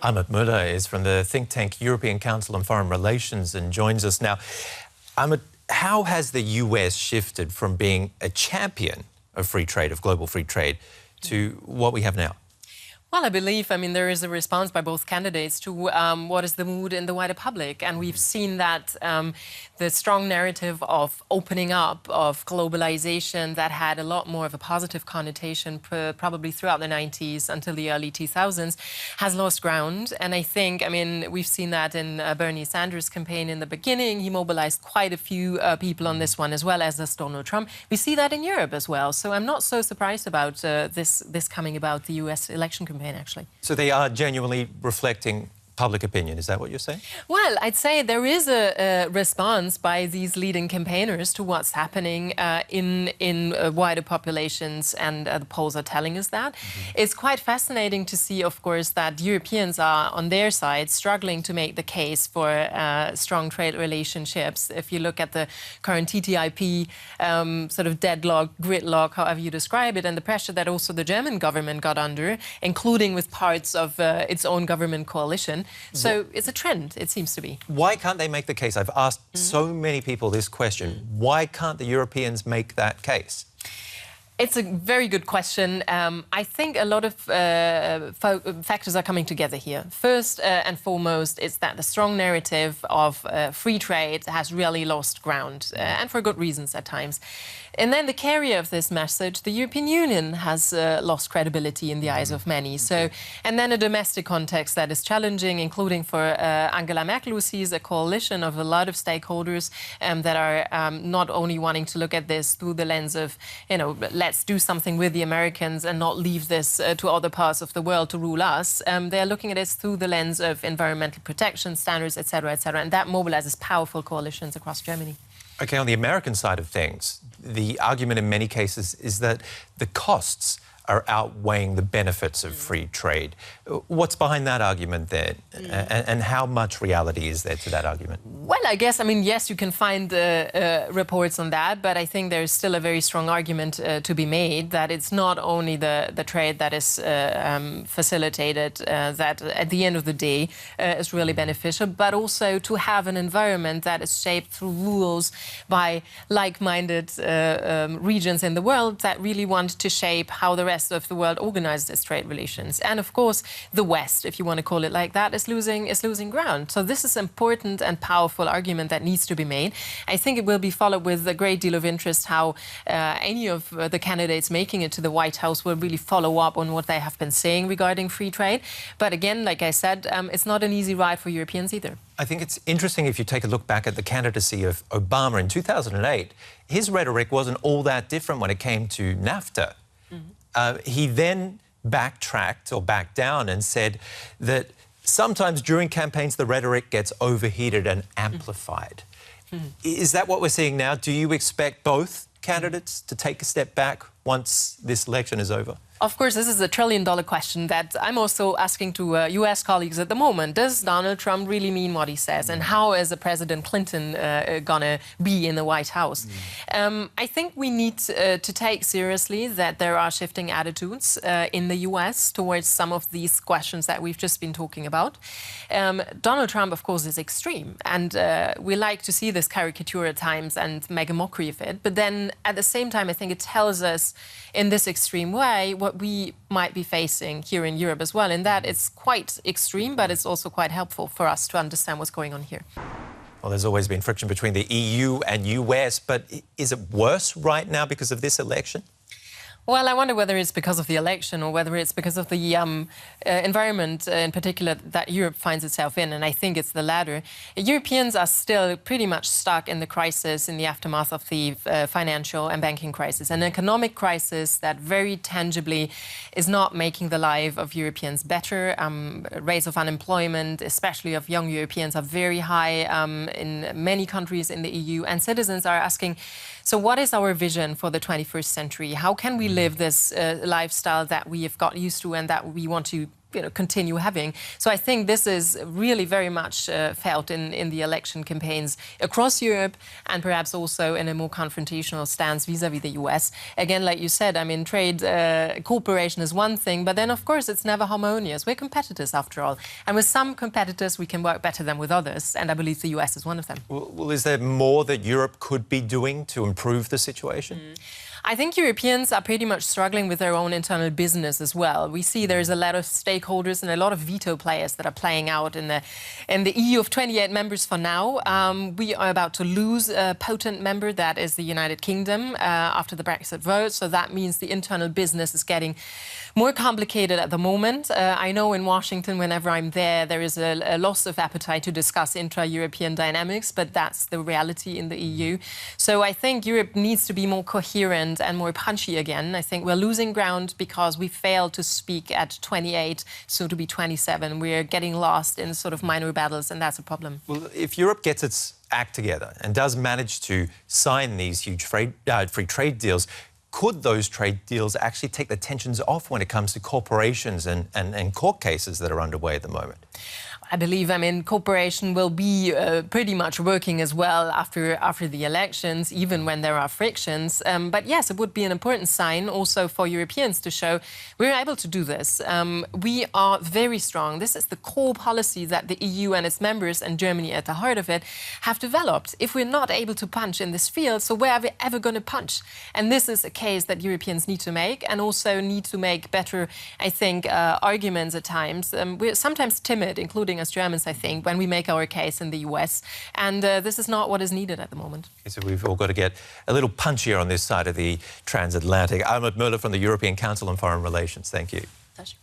Almut Möller is from the think tank European Council on Foreign Relations and joins us now. Almut, how has the US shifted from being a champion of free trade, of global free trade, to what we have now? Well, I believe, there is a response by both candidates to what is the mood in the wider public. And we've seen that the strong narrative of opening up, of globalization that had a lot more of a positive connotation probably throughout the 90s until the early 2000s has lost ground. And I think, we've seen that in Bernie Sanders' campaign in the beginning. He mobilized quite a few people on this one, as well as does Donald Trump. We see that in Europe as well. So I'm not so surprised about this coming about the US election campaign. Actually. So they are genuinely reflecting public opinion, is that what you're saying? Well, I'd say there is a response by these leading campaigners to what's happening in wider populations, and the polls are telling us that. It's quite fascinating to see, of course, that Europeans are, on their side, struggling to make the case for strong trade relationships. If you look at the current TTIP sort of deadlock, gridlock, however you describe it, and the pressure that also the German government got under, including with parts of its own government coalition. So it's a trend, it seems to be. Why can't they make the case? I've asked so many people this question. Why can't the Europeans make that case? It's a very good question. I think a lot of factors are coming together here. First and foremost, it's that the strong narrative of free trade has really lost ground, and for good reasons at times. And then the carrier of this message, the European Union, has lost credibility in the eyes of many. So, and then a domestic context that is challenging, including for Angela Merkel, who sees a coalition of a lot of stakeholders that are not only wanting to look at this through the lens of, let's do something with the Americans and not leave this to other parts of the world to rule us. They're looking at it through the lens of environmental protection standards, etc., etc., and that mobilizes powerful coalitions across Germany. OK, on the American side of things, the argument in many cases is that the costs are outweighing the benefits of free trade. What's behind that argument there? And how much reality is there to that argument? Well, I guess, yes, you can find reports on that, but I think there's still a very strong argument to be made that it's not only the trade that is facilitated that at the end of the day is really beneficial, but also to have an environment that is shaped through rules by like-minded regions in the world that really want to shape how the rest of the world organizes its trade relations. And of course, the West, if you want to call it like that, is losing ground. So this is an important and powerful argument that needs to be made. I think it will be followed with a great deal of interest how any of the candidates making it to the White House will really follow up on what they have been saying regarding free trade. But again, like I said, it's not an easy ride for Europeans either. I think it's interesting if you take a look back at the candidacy of Obama in 2008. His rhetoric wasn't all that different when it came to NAFTA. He then backtracked or backed down and said that sometimes during campaigns the rhetoric gets overheated and amplified. Is that what we're seeing now? Do you expect both candidates to take a step back once this election is over? Of course, this is a trillion-dollar question that I'm also asking to US colleagues at the moment. Does Donald Trump really mean what he says? And how is President Clinton gonna be in the White House? I think we need to take seriously that there are shifting attitudes in the US towards some of these questions that we've just been talking about. Donald Trump, of course, is extreme. And we like to see this caricature at times and make a mockery of it. But then, at the same time, I think it tells us in this extreme way what we might be facing here in Europe as well. In that it's quite extreme, but it's also quite helpful for us to understand what's going on here. Well, there's always been friction between the EU and US, but is it worse right now because of this election? Well, I wonder whether it's because of the election or whether it's because of the environment in particular that Europe finds itself in, and I think it's the latter. Europeans are still pretty much stuck in the crisis, in the aftermath of the financial and banking crisis, an economic crisis that very tangibly is not making the life of Europeans better. Rates of unemployment, especially of young Europeans, are very high in many countries in the EU, and citizens are asking, so what is our vision for the 21st century? How can we live this lifestyle that we have got used to and that we want to continue having. So I think this is really very much felt in the election campaigns across Europe, and perhaps also in a more confrontational stance vis-à-vis the US. Again, like you said, I mean, trade cooperation is one thing, but then of course it's never harmonious. We're competitors after all, and with some competitors we can work better than with others, and I believe the US is one of them. Well, is there more that Europe could be doing to improve the situation? I think Europeans are pretty much struggling with their own internal business as well. We see there's a lot of stakeholders and a lot of veto players that are playing out in the EU of 28 members for now. We are about to lose a potent member, that is the United Kingdom, after the Brexit vote. So that means the internal business is getting more complicated at the moment. I know in Washington, whenever I'm there is a loss of appetite to discuss intra-European dynamics, but that's the reality in the EU. So I think Europe needs to be more coherent and more punchy again. I think we're losing ground because we failed to speak at 28, soon to be 27. We're getting lost in sort of minor battles, and that's a problem. Well, if Europe gets its act together and does manage to sign these huge free trade deals, could those trade deals actually take the tensions off when it comes to corporations and court cases that are underway at the moment? I believe, cooperation will be pretty much working as well after the elections, even when there are frictions. But yes, it would be an important sign also for Europeans to show we're able to do this. We are very strong. This is the core policy that the EU and its members, and Germany at the heart of it, have developed. If we're not able to punch in this field, so where are we ever going to punch? And this is a case that Europeans need to make, and also need to make better, I think, arguments at times. We're sometimes timid, including as Germans, I think, when we make our case in the US. And this is not what is needed at the moment. Okay, so we've all got to get a little punchier on this side of the transatlantic. Almut Möller from the European Council on Foreign Relations. Thank you. Pleasure.